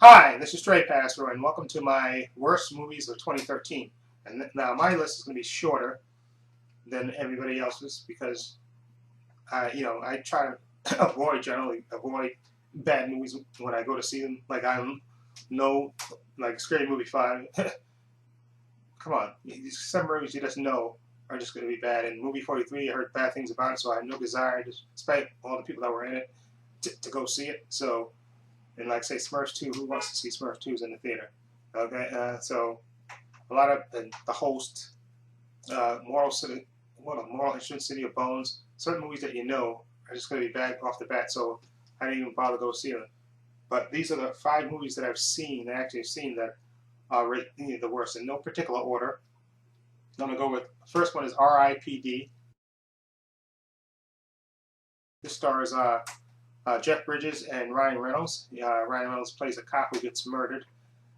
Hi, this is Stray Pastor, and welcome to my worst movies of 2013. And now my list is going to be shorter than everybody else's because I try to generally avoid bad movies when I go to see them. Like I know, like Scary Movie 5. Come on, some movies you just know are just going to be bad. And movie 43, I heard bad things about it, so I had no desire, despite all the people that were in it, to go see it. So, and like say Smurfs 2, who wants to see Smurfs 2s in the theater? Okay, so a lot of the host, moral city, moral history, City of Bones. Certain movies that you know are just going to be bad off the bat, so I didn't even bother to go see them. But these are the 5 movies that I've seen, actually seen that are rated the worst in no particular order. I'm gonna go with the first one is R.I.P.D. This stars Jeff Bridges and Ryan Reynolds. Ryan Reynolds plays a cop who gets murdered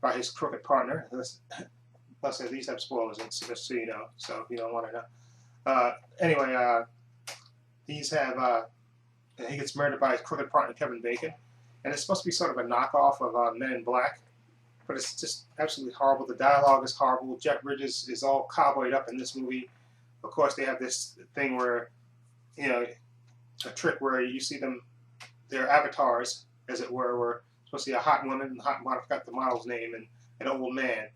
by his crooked partner. Plus, these have spoilers, just so you know. So if you don't want to know. Anyway, these have he gets murdered by his crooked partner Kevin Bacon, and it's supposed to be sort of a knockoff of Men in Black, but it's just absolutely horrible. The dialogue is horrible. Jeff Bridges is all cowboyed up in this movie. Of course, they have this thing where you know a trick where you see them, their avatars, as it were supposed to be a hot woman, hot model, I forgot the model's name, and an old man.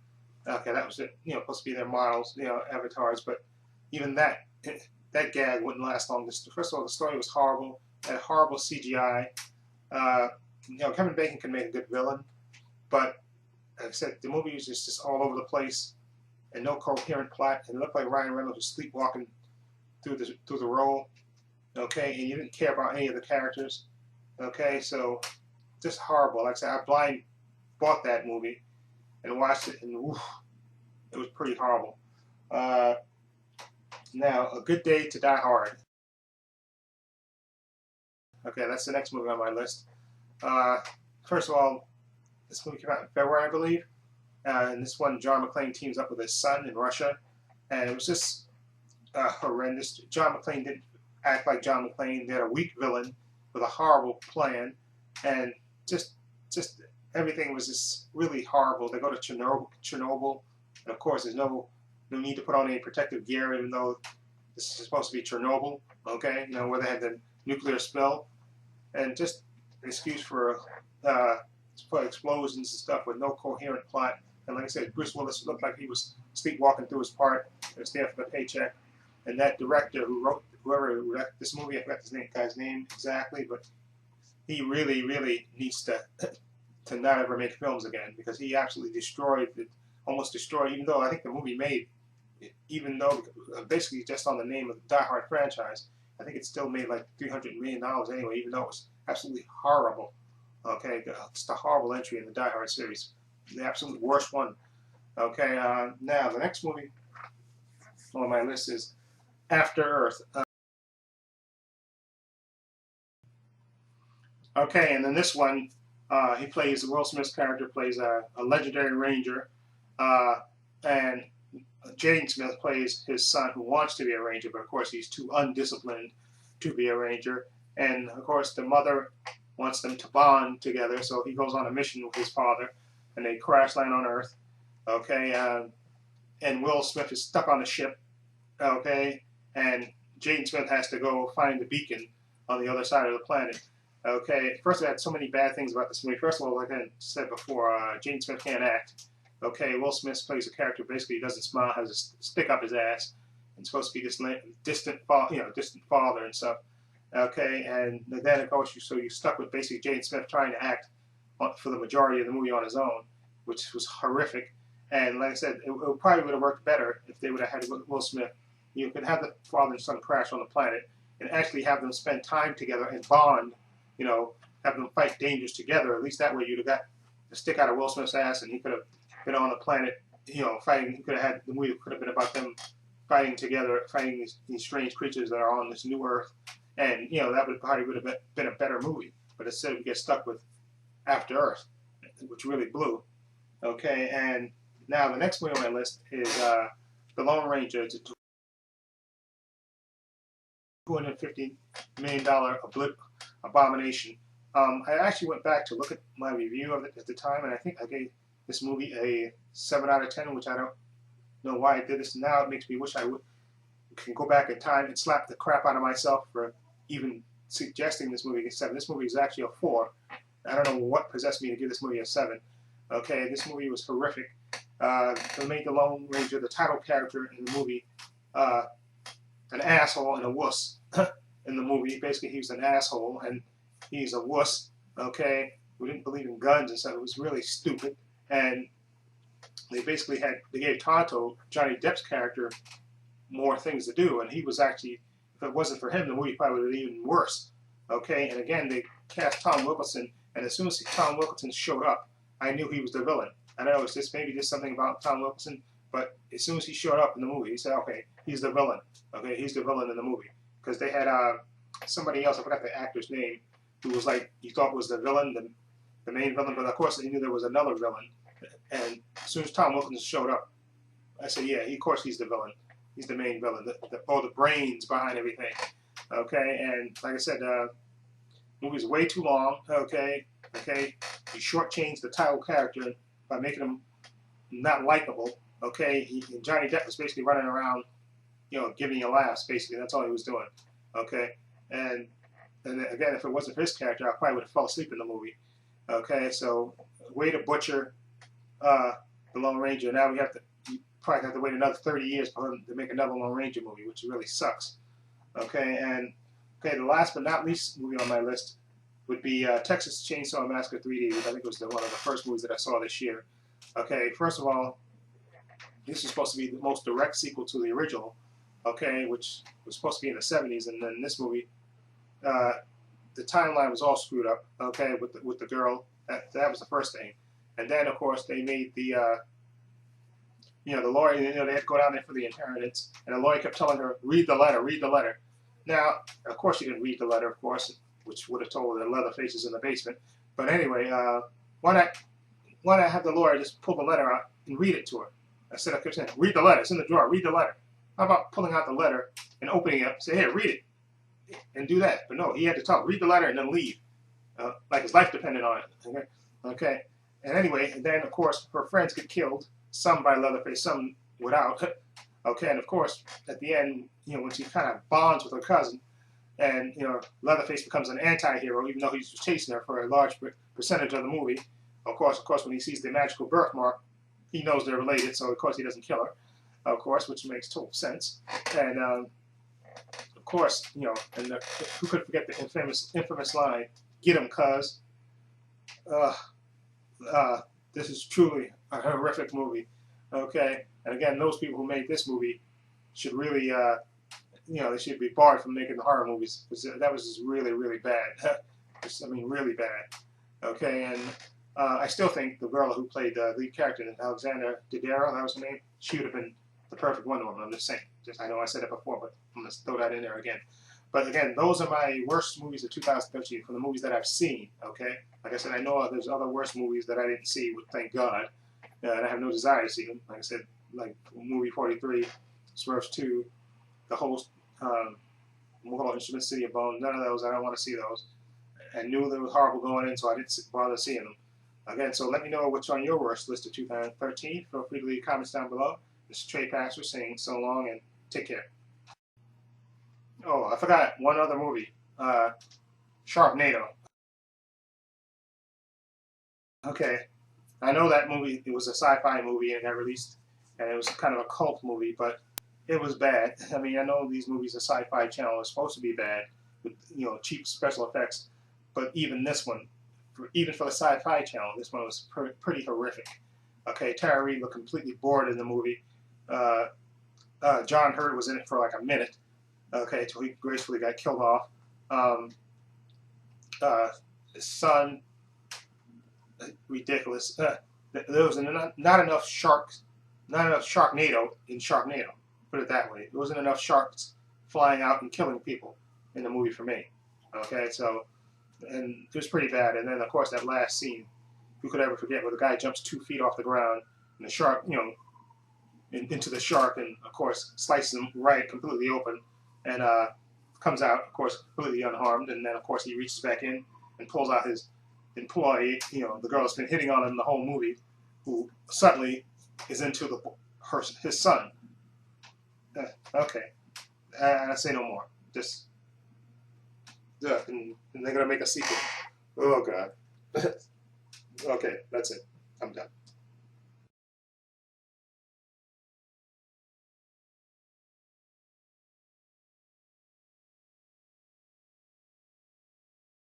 Okay, that was it. Supposed to be their models, avatars, but even that gag wouldn't last long. First of all, the story was horrible. Had horrible CGI. Uh, Kevin Bacon can make a good villain, but like I said, the movie was just all over the place and no coherent plot. And it looked like Ryan Reynolds was sleepwalking through the role. Okay, and you didn't care about any of the characters. Okay, so just horrible. Like I said, I blind bought that movie and watched it, and oof, it was pretty horrible. Uh, Now, A Good Day to Die Hard. Okay, that's the next movie on my list. Uh, First of all, this movie came out in February, I believe. And this one, John McClane teams up with his son in Russia. And it was just horrendous. John McClane didn't act like John McClane. They had a weak villain with a horrible plan. And just just everything was just really horrible. They go to Chernobyl, and of course, there's no need to put on any protective gear, even though this is supposed to be Chernobyl. Okay, where they had the nuclear spill, and just an excuse uh, for explosions and stuff with no coherent plot. And like I said, Bruce Willis looked like he was sleepwalking through his part. It was there for the paycheck. And that director whoever wrote this movie, I forgot this guy's name exactly, but he really, really needs to not ever make films again because he absolutely almost destroyed. Even though I think the movie made, even though basically just on the name of the Die Hard franchise, I think it still made like $300 million anyway. Even though it was absolutely horrible. Okay, just a horrible entry in the Die Hard series, the absolute worst one. Okay, now the next movie on my list is After Earth. Okay, and then this one, Will Smith's character plays a legendary ranger, uh, and Jaden Smith plays his son who wants to be a ranger, but of course he's too undisciplined to be a ranger. And of course the mother wants them to bond together, so he goes on a mission with his father, and they crash land on Earth. Okay, and Will Smith is stuck on the ship. Okay, and Jaden Smith has to go find the beacon on the other side of the planet. Okay, first I had so many bad things about this movie. First of all, like I said before, Jaden Smith can't act. Okay, Will Smith plays a character basically he doesn't smile, has a stick up his ass, and supposed to be this distant, distant father and stuff. Okay, and then of course you're stuck with basically Jaden Smith trying to act for the majority of the movie on his own, which was horrific. And like I said, it probably would have worked better if they would have had Will Smith. You could have the father and son crash on the planet and actually have them spend time together and bond. Have them fight dangers together. At least that way you'd have got the stick out of Will Smith's ass, and he could have been on the planet, fighting. He could have had the movie could have been about them fighting together, fighting these strange creatures that are on this new Earth, and that would have been a better movie. But instead, we get stuck with After Earth, which really blew. Okay, and now the next movie on my list is The Lone Ranger. It's a $250 million abomination. I actually went back to look at my review of it at the time, and I think I gave this movie a 7 out of 10, which I don't know why I did this. Now it makes me wish I would can go back in time and slap the crap out of myself for even suggesting this movie a 7. This movie is actually a 4. I don't know what possessed me to give this movie a 7. Okay, this movie was horrific. They made the Lone Ranger, the title character in the movie, an asshole and a wuss in the movie. Basically, he was an asshole and he's a wuss. Okay, we didn't believe in guns and stuff. It was really stupid. And they basically gave Tonto, Johnny Depp's character, more things to do, and he was actually, if it wasn't for him, the movie probably would have been even worse. Okay, and again, they cast Tom Wilkinson, and as soon as Tom Wilkinson showed up, I knew he was the villain. I don't know, it's just maybe just something about Tom Wilkinson, but as soon as he showed up in the movie, he said, okay, he's the villain. Okay, he's the villain in the movie. Because they had somebody else, I forgot the actor's name, who was like, you thought was the villain, the main villain, but of course they knew there was another villain. And as soon as Tom Wilkinson showed up, I said, yeah, of course he's the villain. He's the main villain, the brains behind everything. Okay, and like I said, the movie's way too long. Okay, he shortchanged the title character by making him not likable. Okay, Johnny Depp was basically running around, giving you laughs. Basically, that's all he was doing. Okay, and again, if it wasn't for his character, I probably would have fell asleep in the movie. Okay, so way to butcher the Lone Ranger. Now we have to. Probably have to wait another 30 years for him to make another Lone Ranger movie, which really sucks. Okay, and the last but not least movie on my list would be Texas Chainsaw Massacre 3D, which I think was one of the first movies that I saw this year. Okay, first of all, this is supposed to be the most direct sequel to the original, okay, which was supposed to be in the 70s, and then this movie, the timeline was all screwed up, okay, with the girl. That was the first thing. And then, of course, they made the the lawyer, they had to go down there for the inheritance, and the lawyer kept telling her, read the letter, read the letter. Now, of course she didn't read the letter, of course, which would have told her the Leatherface is in the basement. But anyway, why not have the lawyer just pull the letter out and read it to her? I said, I kept saying, read the letter, it's in the drawer, read the letter. How about pulling out the letter and opening it up, say, here, read it, and do that. But no, he had to tell her, read the letter and then leave, like his life depended on it. Okay. And anyway, and then, of course, her friends get killed, some by Leatherface, some without. Okay, and of course, at the end, when she kind of bonds with her cousin, and Leatherface becomes an anti-hero, even though he's chasing her for a large percentage of the movie. Of course, when he sees the magical birthmark, he knows they're related, so of course he doesn't kill her, of course, which makes total sense. And of course, and who could forget the infamous line, "Get him, cuz." This is truly a horrific movie. Okay, and again, those people who made this movie should really, they should be barred from making the horror movies, because that was just really, really bad. I mean, really bad. Okay, and I still think the girl who played the lead character, Alexandra Daddario, that was her name, she would have been the perfect Wonder Woman. I'm just saying. I know I said it before, but I'm going to throw that in there again. But again, those are my worst movies of 2013 from the movies that I've seen. Okay, like I said, I know there's other worse movies that I didn't see. Thank God, and I have no desire to see them. Like I said, like movie 43, Smurfs 2, the whole Mortal Instruments, City of Bones. None of those. I don't want to see those. I knew they were horrible going in, so I didn't bother seeing them. Again, so let me know what's on your worst list of 2013. Feel free to leave comments down below. This is Trey Pastor saying so long and take care. Oh, I forgot one other movie, Sharknado. Okay, I know that movie, it was a sci-fi movie and it got released, and it was kind of a cult movie, but it was bad. I mean, I know these movies, the Sci-Fi Channel, are supposed to be bad, with cheap special effects, but even this one, even for the Sci-Fi Channel, this one was pretty horrific. Okay, Tara Reid looked completely bored in the movie. John Hurt was in it for like a minute. Okay, until he gracefully got killed off. His son, ridiculous. There was not enough sharks, not enough Sharknado in Sharknado. Put it that way. There wasn't enough sharks flying out and killing people in the movie for me. Okay, so, and it was pretty bad. And then, of course, that last scene, who could ever forget, where the guy jumps 2 feet off the ground, and the shark, into the shark, and of course slices him right completely open, and comes out, of course, completely unharmed. And then, of course, he reaches back in, and pulls out his employee, the girl that's been hitting on him the whole movie, who suddenly is into his son. Okay, I say no more. Just, and they're gonna make a sequel. Oh God. Okay, that's it. I'm done.